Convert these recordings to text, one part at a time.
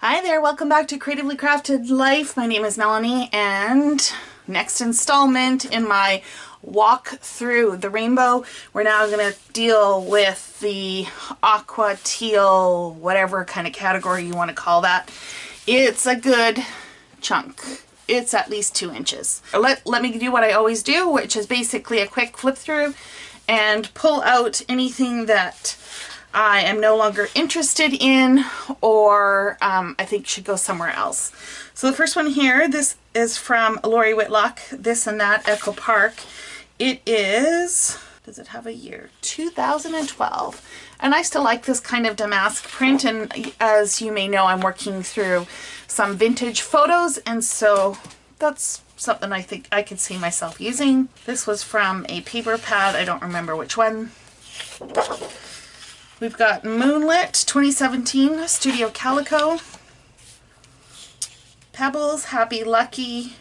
Hi there, welcome back to Creatively Crafted Life. My name is Melanie, and next installment in my walk through the rainbow, we're now going to deal with the aqua, teal, whatever kind of category you want to call that. It's a good chunk. It's at least 2 inches. Let me do what I always do, which is basically a quick flip through and pull out anything that I am no longer interested in or I think should go somewhere else. So the first one here, this is from Lori Whitlock, This and That Echo Park. It is, does it have a year? 2012. And I still like this kind of damask print, and as you may know, I'm working through some vintage photos, and so that's something I think I could see myself using. This was from a paper pad, I don't remember which one. We've got Moonlit 2017 Studio Calico, Pebbles Happy Lucky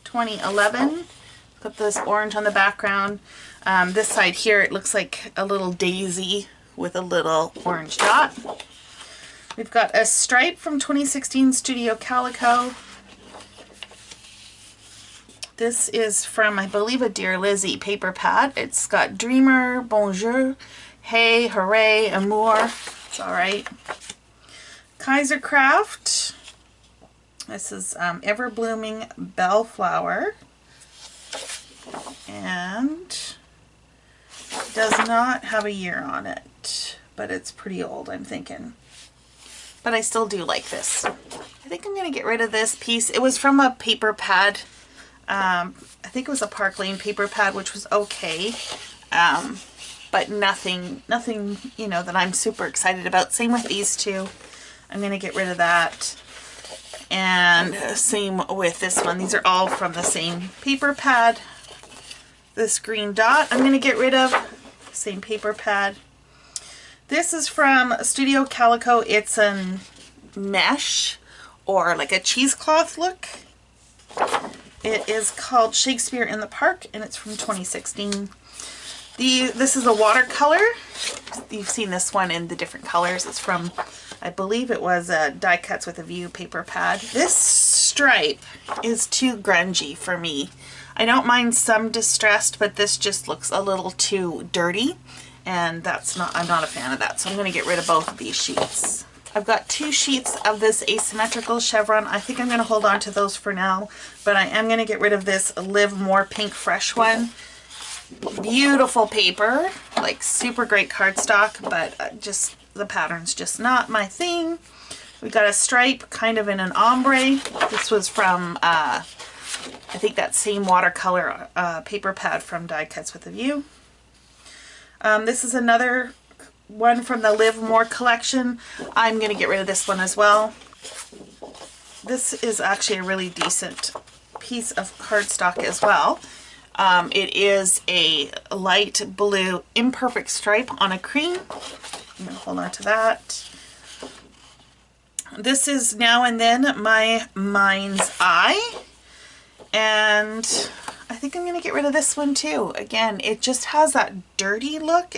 2011. Put this orange on the background. This side here, it looks like a little daisy with a little orange dot. We've got a stripe from 2016 Studio Calico. This is from, I believe, a Dear Lizzie paper pad. It's got Dreamer, Bonjour, Hey, Hooray, Amour. It's all right. Kaiser Craft. This is Ever Blooming Bellflower. And does not have a year on it, but it's pretty old, I'm thinking. But I still do like this. I think I'm going to get rid of this piece. It was from a paper pad. I think it was a Park Lane paper pad, which was okay. But nothing, you know, that I'm super excited about. Same with these two. I'm going to get rid of that. And same with this one. These are all from the same paper pad. This green dot I'm going to get rid of. Same paper pad. This is from Studio Calico. It's a mesh or like a cheesecloth look. It is called Shakespeare in the Park, and it's from 2016. This is a watercolor. You've seen this one in the different colors. It's from, I believe it was a Die Cuts with a View paper pad. This stripe is too grungy for me. I don't mind some distressed, but this just looks a little too dirty, and I'm not a fan of that. So I'm going to get rid of both of these sheets. I've got 2 sheets of this asymmetrical chevron. I think I'm going to hold on to those for now, but I am going to get rid of this Live More Pink Fresh one. Beautiful paper, like super great cardstock, but just the pattern's just not my thing. We got a stripe kind of in an ombre. This was from I think that same watercolor paper pad from Die Cuts with a View. This is another one from the Live More collection. I'm going to get rid of this one as well. This is actually a really decent piece of cardstock as well. It is a light blue imperfect stripe on a cream. I'm going to hold on to that. This is Now and Then My Mind's Eye. And I think I'm going to get rid of this one too. Again, it just has that dirty look.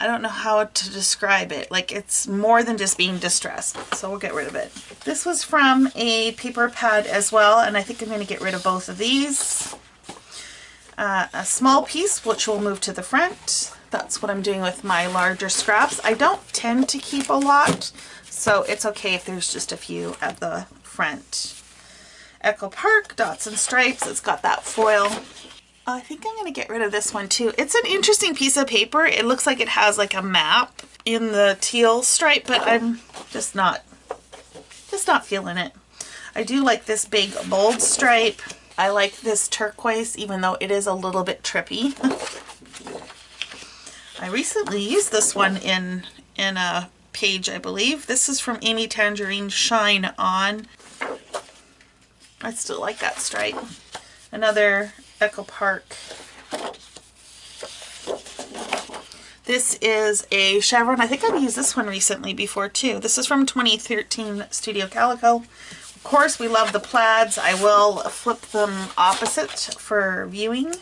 I don't know how to describe it. Like, it's more than just being distressed. So we'll get rid of it. This was from a paper pad as well, and I think I'm going to get rid of both of these. A small piece, which will move to the front. That's what I'm doing with my larger scraps. I don't tend to keep a lot, so it's okay if there's just a few at the front. Echo Park, Dots and Stripes. It's got that foil. I think I'm going to get rid of this one too. It's an interesting piece of paper. It looks like it has like a map in the teal stripe, but I'm just not feeling it. I do like this big bold stripe. I like this turquoise, even though it is a little bit trippy. I recently used this one in a page, I believe. This is from Amy Tangerine Shine On. I still like that stripe. Another Echo Park. This is a chevron. I think I've used this one recently before too. This is from 2013 Studio Calico. Of course, we love the plaids. I will flip them opposite for viewing.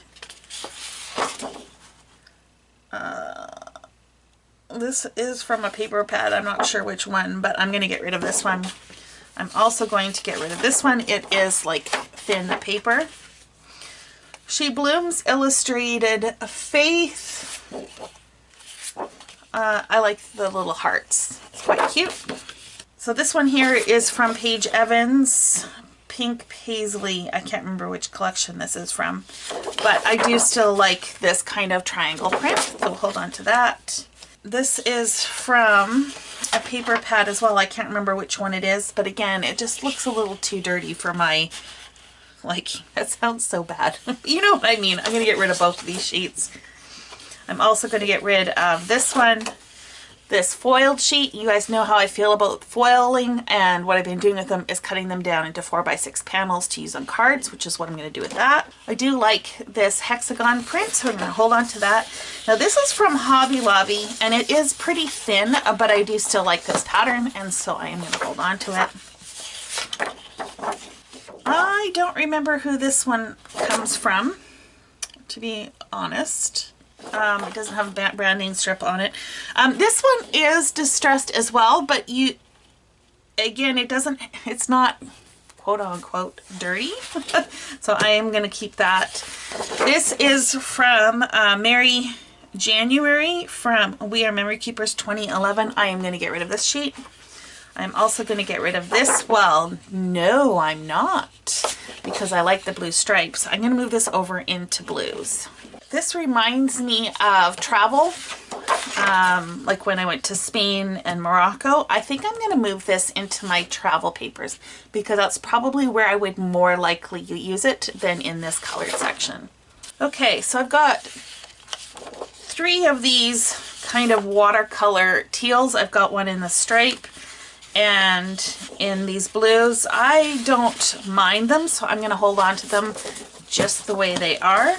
This is from a paper pad. I'm not sure which one, but I'm going to get rid of this one. I'm also going to get rid of this one. It is like thin paper. She Blooms Illustrated Faith. I like the little hearts. It's quite cute. So this one here is from Paige Evans. Pink Paisley. I can't remember which collection this is from, but I do still like this kind of triangle print, so hold on to that. This is from a paper pad as well. I can't remember which one it is, but again, it just looks a little too dirty for my, like, that sounds so bad. You know what I mean. I'm going to get rid of both of these sheets. I'm also going to get rid of this one, this foiled sheet. You guys know how I feel about foiling, and what I've been doing with them is cutting them down into 4x6 panels to use on cards, which is what I'm going to do with that. I do like this hexagon print, so I'm going to hold on to that. Now this is from Hobby Lobby, and it is pretty thin, but I do still like this pattern, and so I am going to hold on to it. I don't remember who this one comes from, to be honest. It doesn't have a branding strip on it. This one is distressed as well, but again, it's not quote unquote dirty. So I am going to keep that. This is from Mary January from We Are Memory Keepers 2011. I am going to get rid of this sheet. I'm also going to get rid of this. Well, no, I'm not, because I like the blue stripes. I'm going to move this over into blues. This reminds me of travel, like when I went to Spain and Morocco. I think I'm going to move this into my travel papers, because that's probably where I would more likely use it than in this colored section. Okay, so I've got 3 of these kind of watercolor teals. I've got one in the stripe and in these blues. I don't mind them, so I'm going to hold on to them just the way they are.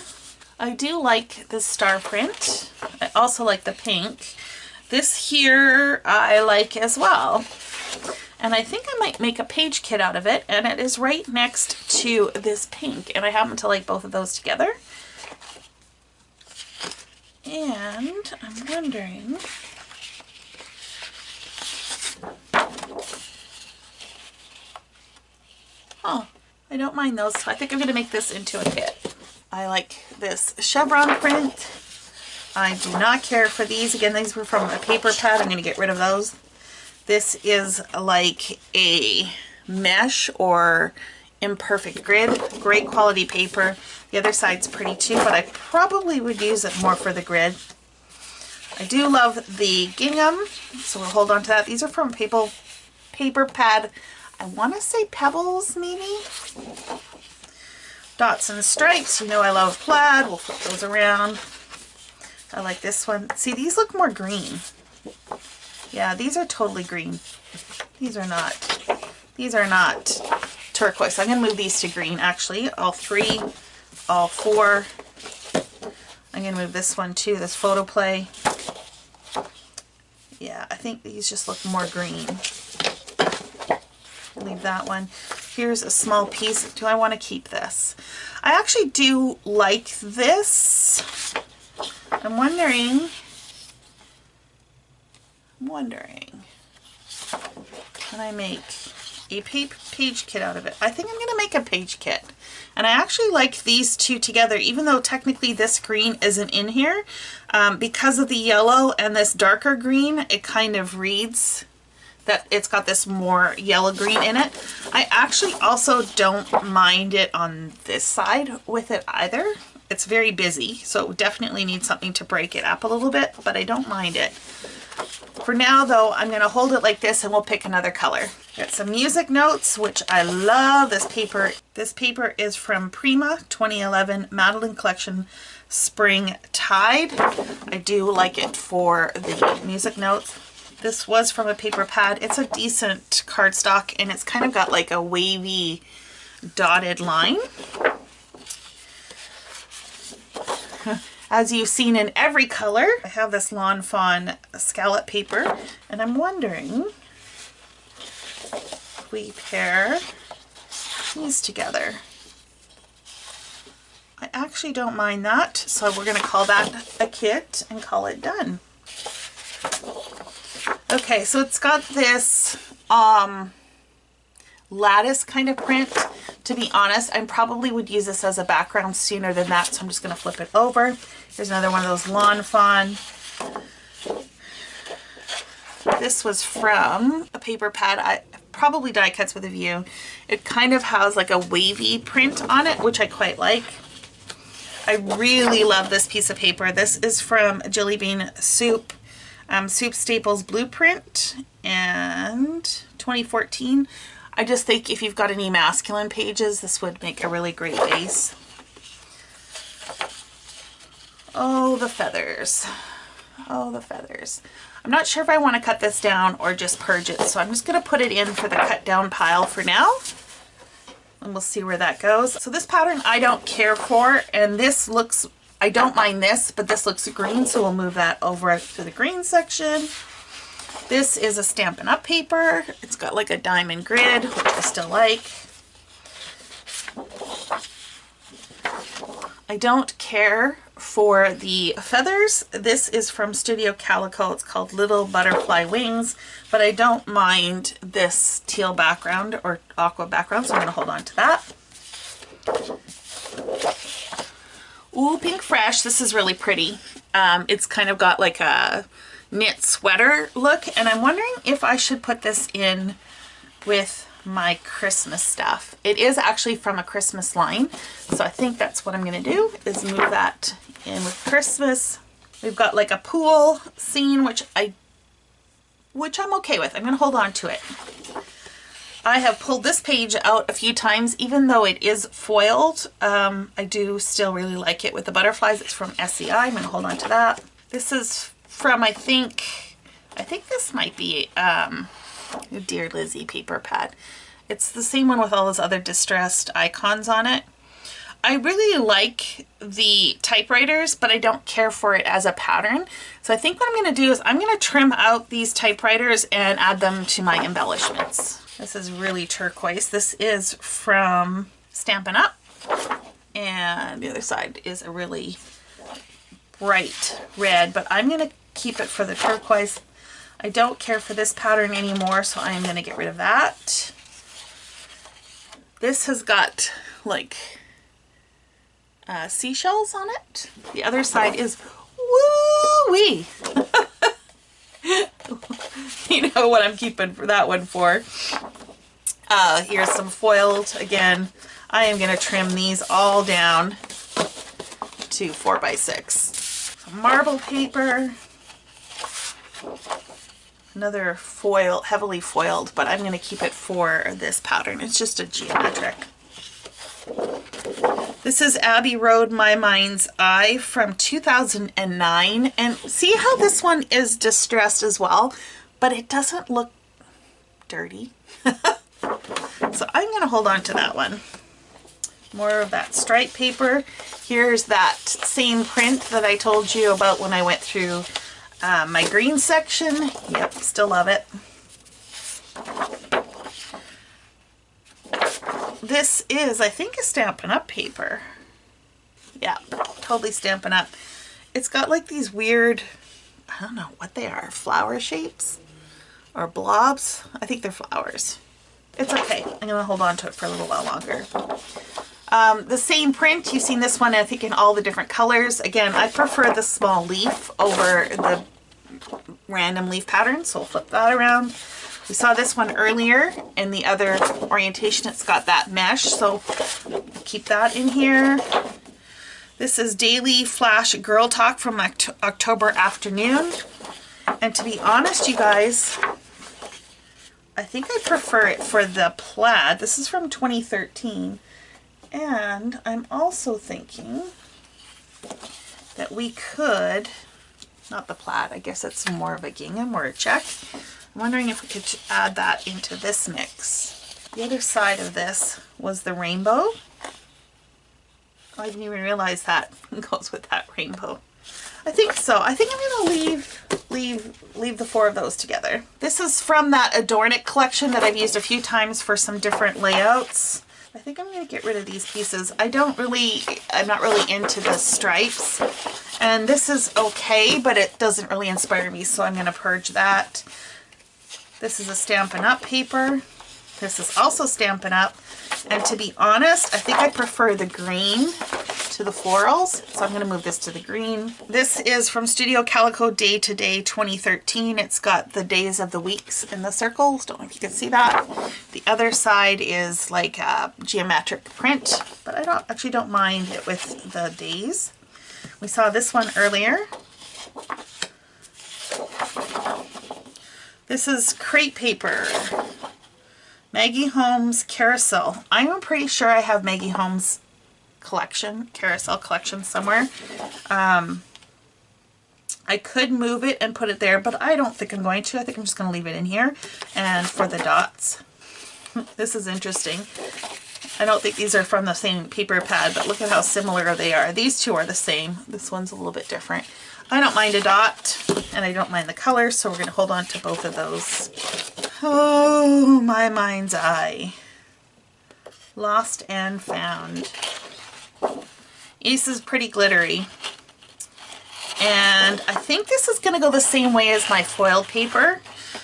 I do like this star print. I also like the pink. This here I like as well. And I think I might make a page kit out of it, and it is right next to this pink, and I happen to like both of those together. And I'm wondering, oh, I don't mind those, so I think I'm going to make this into a kit. I like this chevron print. I do not care for these. Again, these were from a paper pad. I'm going to get rid of those. This is like a mesh or imperfect grid. Great quality paper. The other side's pretty too, but I probably would use it more for the grid. I do love the gingham, so we'll hold on to that. These are from paper pad. I want to say Pebbles, maybe? Dots and stripes. You know I love plaid. We'll flip those around. I like this one. See, these look more green. Yeah, these are totally green. These are not. These are not turquoise. I'm going to move these to green, actually. All 3, all 4. I'm going to move this one too, this photo play. Yeah, I think these just look more green. Leave that one. Here's a small piece. Do I want to keep this? I actually do like this. I'm wondering, can I make a page kit out of it? I think I'm going to make a page kit. And I actually like these two together, even though technically this green isn't in here. Because of the yellow and this darker green, it kind of reads that it's got this more yellow green in it. I actually also don't mind it on this side with it either. It's very busy, so it definitely needs something to break it up a little bit, but I don't mind it. For now though, I'm going to hold it like this and we'll pick another color. Got some music notes, which I love this paper. This paper is from Prima 2011 Madeline Collection Spring Tide. I do like it for the music notes. This was from a paper pad. It's a decent cardstock, and it's kind of got like a wavy dotted line. As you've seen in every color, I have this Lawn Fawn scallop paper, and I'm wondering if we pair these together. I actually don't mind that, so we're going to call that a kit and call it done. Okay, so it's got this lattice kind of print. To be honest, I probably would use this as a background sooner than that, so I'm just going to flip it over. Here's another one of those Lawn Fawn. This was from a paper pad, probably die cuts with a view. It kind of has like a wavy print on it, which I quite like. I really love this piece of paper. This is from Jelly Bean Soup, Soup Staples Blueprint, and 2014. I just think if you've got any masculine pages, this would make a really great base. Oh, the feathers. Oh, the feathers. I'm not sure if I want to cut this down or just purge it, so I'm just going to put it in for the cut down pile for now. And we'll see where that goes. So this pattern I don't care for, and this looks, I don't mind this, but this looks green, so we'll move that over to the green section. This is a Stampin' Up! Paper. It's got like a diamond grid, which I still like. I don't care for the feathers. This is from Studio Calico. It's called Little Butterfly Wings, but I don't mind this teal background or aqua background, so I'm going to hold on to that. Ooh, Pink Fresh. This is really pretty. It's kind of got like a knit sweater look, and I'm wondering if I should put this in with my Christmas stuff. It is actually from a Christmas line, so I think that's what I'm going to do, is move that in with Christmas. We've got like a pool scene, which I'm okay with. I'm going to hold on to it. I have pulled this page out a few times, even though it is foiled. I do still really like it with the butterflies. It's from SEI. I'm going to hold on to that. This is from, I think this might be Dear Lizzie paper pad. It's the same one with all those other distressed icons on it. I really like the typewriters, but I don't care for it as a pattern. So I think what I'm going to do is I'm going to trim out these typewriters and add them to my embellishments. This is really turquoise. This is from Stampin' Up! And the other side is a really bright red, but I'm going to keep it for the turquoise. I don't care for this pattern anymore, so I'm going to get rid of that. This has got like seashells on it. The other side is woo-wee. You know what I'm keeping for that one for. Here's some foiled. Again, I am going to trim these all down to 4x6. Some marble paper. Another foil, heavily foiled, but I'm going to keep it for this pattern. It's just a geometric. This is Abbey Road My Mind's Eye from 2009. And see how this one is distressed as well, but it doesn't look dirty. So I'm going to hold on to that one. More of that stripe paper. Here's that same print that I told you about when I went through my green section. Yep, still love it. This is, I think, a Stampin' Up! Paper. Yeah, totally Stampin' Up! It's got like these weird, I don't know what they are, flower shapes or blobs. I think they're flowers. It's okay. I'm going to hold on to it for a little while longer. The same print, you've seen this one, I think, in all the different colors. Again, I prefer the small leaf over the random leaf pattern, so we'll flip that around. We saw this one earlier in the other orientation. It's got that mesh, so keep that in here. This is Daily Flash Girl Talk from October Afternoon. And to be honest, you guys, I think I prefer it for the plaid. This is from 2013. And I'm also thinking that we could, not the plaid, I guess it's more of a gingham or a check. I'm wondering if we could add that into this mix. The other side of this was the rainbow. Oh, I didn't even realize that goes with that rainbow. I think so. I think I'm going to leave the four of those together. This is from that Adorn It collection that I've used a few times for some different layouts. I think I'm going to get rid of these pieces. I'm not really into the stripes. And this is okay, but it doesn't really inspire me, so I'm going to purge that. This is a Stampin' Up paper. This is also Stampin' Up. And to be honest, I think I prefer the green to the florals. So I'm going to move this to the green. This is from Studio Calico Day to Day 2013. It's got the days of the weeks in the circles. Don't know if you can see that. The other side is like a geometric print, but I actually don't mind it with the days. We saw this one earlier. This is crepe paper. Maggie Holmes Carousel. I'm pretty sure I have Maggie Holmes carousel collection somewhere. I could move it and put it there, but I don't think I'm going to. I think I'm just going to leave it in here. And for the dots, this is interesting. I don't think these are from the same paper pad, but look at how similar they are. These two are the same. This one's a little bit different. I don't mind a dot, and I don't mind the color, so we're going to hold on to both of those. Oh, my mind's eye. Lost and Found. This is pretty glittery. And I think this is going to go the same way as my foiled paper.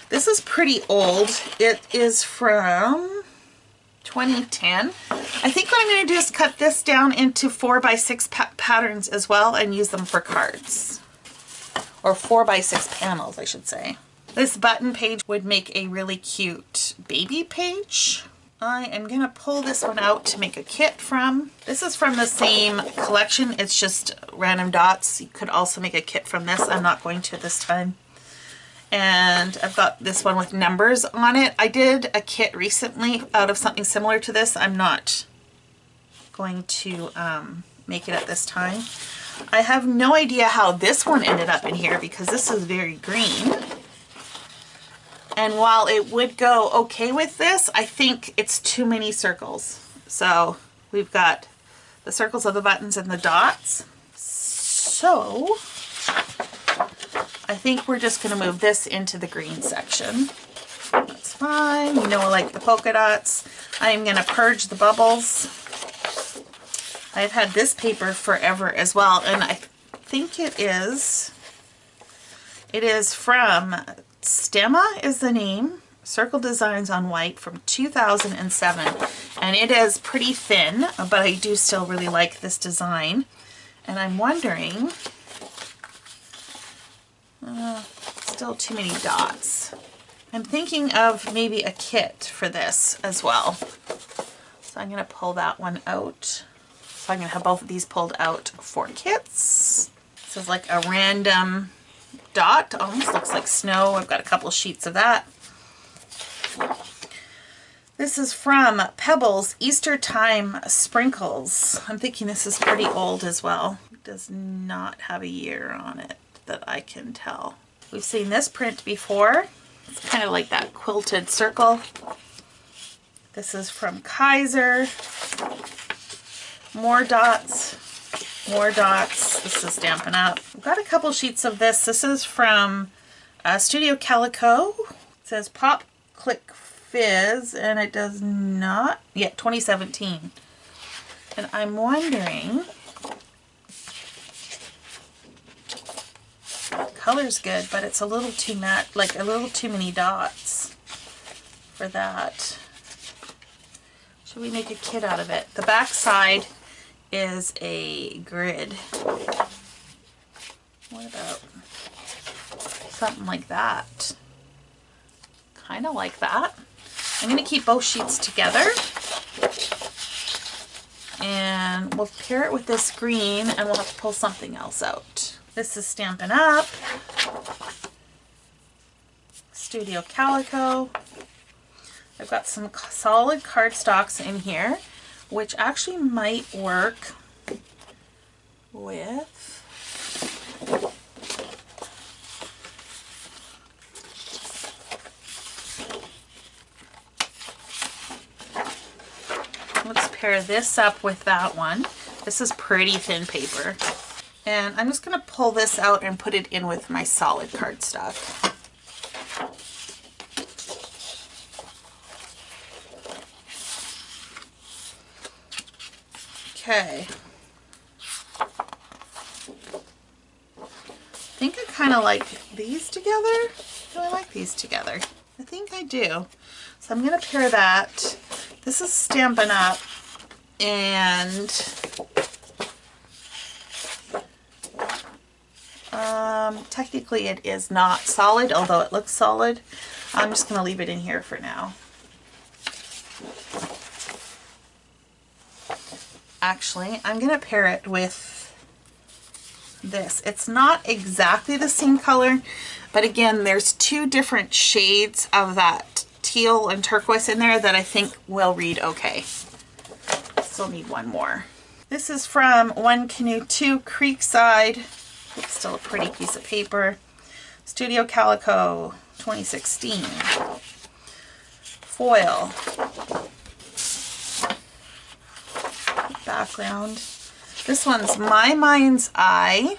This is pretty old. It is from 2010. I think what I'm going to do is cut this down into 4x6 patterns as well and use them for cards. Or 4x6 panels, I should say. This button page would make a really cute baby page. I am going to pull this one out to make a kit from. This is from the same collection. It's just random dots. You could also make a kit from this. I'm not going to this time. And I've got this one with numbers on it. I did a kit recently out of something similar to this. I'm not going to make it at this time. I have no idea how this one ended up in here because this is very green. And while it would go okay with this, I think it's too many circles. So we've got the circles of the buttons and the dots. So I think we're just going to move this into the green section. That's fine. You know I like the polka dots. I'm going to purge the bubbles. I've had this paper forever as well, and I think it is from Stemma is the name, Circle Designs on White from 2007, and it is pretty thin, but I do still really like this design. And I'm wondering, still too many dots. I'm thinking of maybe a kit for this as well. So I'm going to pull that one out. So I'm going to have both of these pulled out for kits. This is like a random dot, almost looks like snow. I've got a couple sheets of that. This is from Pebbles Easter Time Sprinkles. I'm thinking this is pretty old as well. It does not have a year on it that I can tell. We've seen this print before. It's kind of like that quilted circle. This is from Kaiser. More dots. More dots. This is Stampin' Up. I've got a couple sheets of this. This is from Studio Calico. It says Pop Click Fizz, and it does not, 2017. And I'm wondering, color's good, but it's a little too matte, like a little too many dots for that. Should we make a kit out of it? The back side is a grid. What about something like that? Kind of like that. I'm going to keep both sheets together, and we'll pair it with this green, and we'll have to pull something else out. This is Stampin' Up, Studio Calico. I've got some solid cardstocks in here, which actually might work with pair this up with that one. This is pretty thin paper. And I'm just going to pull this out and put it in with my solid cardstock. Okay. I think I kind of like these together. Do I like these together? I think I do. So I'm going to pair that. This is Stampin' Up! And technically it is not solid, although it looks solid. I'm just going to leave it in here for now. Actually, I'm going to pair it with this. It's not exactly the same color, but again, there's two different shades of that teal and turquoise in there that I think will read okay. Still need one more. This is from One Canoe 2 Creekside. It's still a pretty piece of paper. Studio Calico 2016. Foil. Background. This one's My Mind's Eye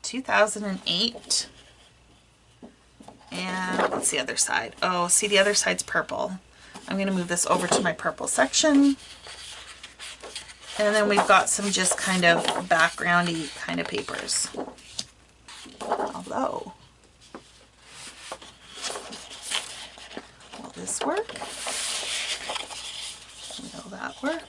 2008. And what's the other side? Oh, see, the other side's purple. I'm going to move this over to my purple section. And then we've got some just kind of backgroundy kind of papers. Although, will this work? Will that work?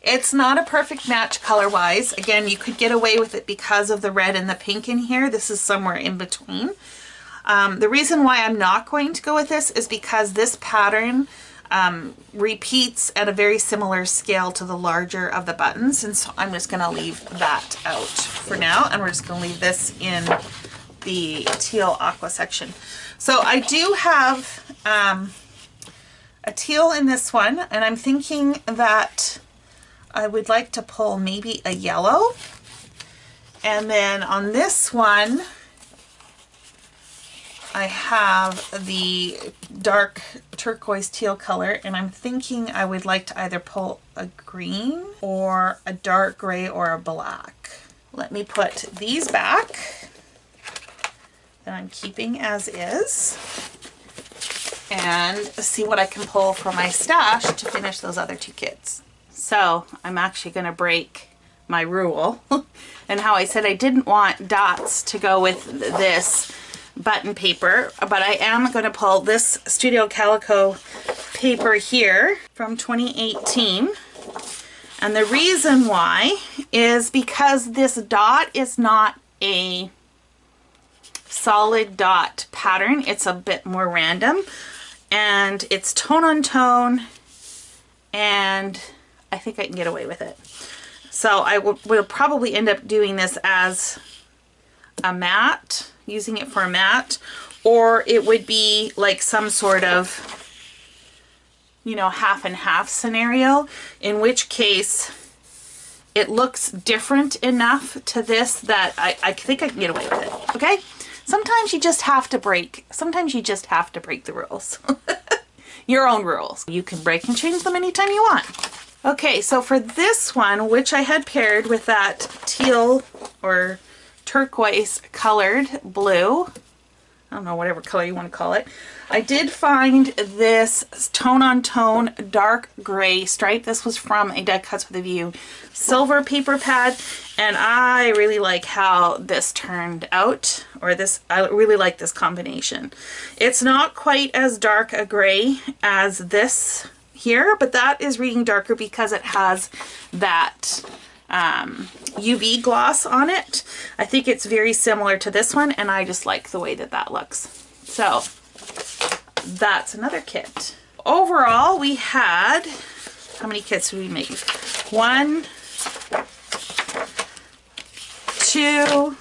It's not a perfect match color-wise. Again, you could get away with it because of the red and the pink in here. This is somewhere in between. The reason why I'm not going to go with this is because this pattern repeats at a very similar scale to the larger of the buttons, and so I'm just going to leave that out for now, and we're just going to leave this in the teal aqua section. So I do have a teal in this one, and I'm thinking that I would like to pull maybe a yellow, and then on this one I have the dark turquoise teal color, and I'm thinking I would like to either pull a green or a dark gray or a black. Let me put these back that I'm keeping as is and see what I can pull from my stash to finish those other two kits. So I'm actually going to break my rule and how I said I didn't want dots to go with this button paper, but I am going to pull this Studio Calico paper here from 2018, and the reason why is because this dot is not a solid dot pattern. It's a bit more random, and it's tone on tone, and I think I can get away with it. So I will probably end up doing this as a matte, using it for a matte, or it would be like some sort of, you know, half and half scenario, in which case it looks different enough to this that I think I can get away with it. Okay? Sometimes you just have to break the rules. Your own rules. You can break and change them anytime you want. Okay, so for this one, which I had paired with that teal or turquoise colored blue, I don't know, whatever color you want to call it, I did find this tone on tone dark gray stripe. This was from a Dead Cuts with a View silver paper pad, and I really like how this turned out, or this, I really like this combination. It's not quite as dark a gray as this here, but that is reading darker because it has that UV gloss on it. I think it's very similar to this one, and I just like the way that that looks. So that's another kit. Overall, we had, how many kits did we make? 1, 2,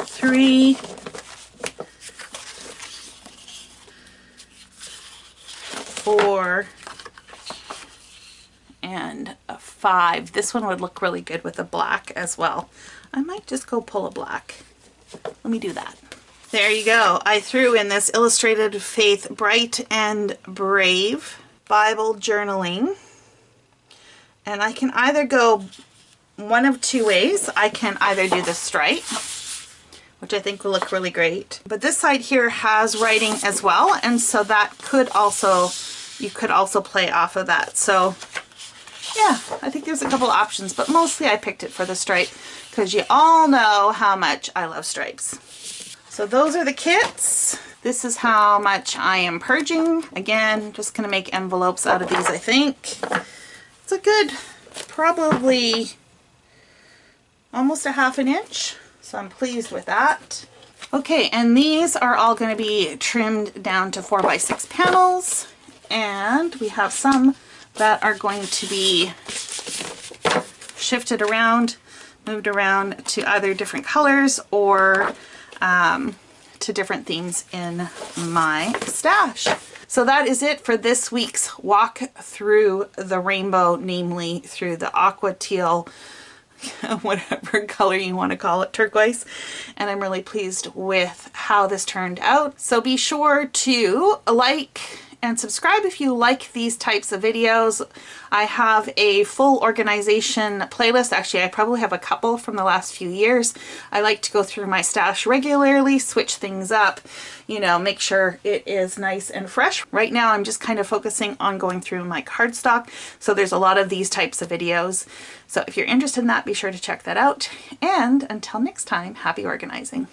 3, 4, and a 5. This one would look really good with a black as well. I might just go pull a black. Let me do that. There you go. I threw in this Illustrated Faith Bright and Brave Bible journaling. And I can either go one of two ways. I can either do the stripe, which I think will look really great. But this side here has writing as well, and so that could also, you could also play off of that. So yeah, I think there's a couple options, but mostly I picked it for the stripe because you all know how much I love stripes. So those are the kits. This is how much I am purging. Again, just gonna make envelopes out of these, I think. It's a good, probably almost a ½ inch. So I'm pleased with that. Okay, and these are all gonna be trimmed down to 4x6 panels. And we have some that are going to be shifted around, moved around to either different colors or to different themes in my stash. So that is it for this week's walk through the rainbow, namely through the aqua, teal, whatever color you want to call it, turquoise. And I'm really pleased with how this turned out. So be sure to like and subscribe if you like these types of videos. I have a full organization playlist. Actually, I probably have a couple from the last few years. I like to go through my stash regularly, switch things up, you know, make sure it is nice and fresh. Right now, I'm just kind of focusing on going through my cardstock. So there's a lot of these types of videos. So if you're interested in that, be sure to check that out. And until next time, happy organizing.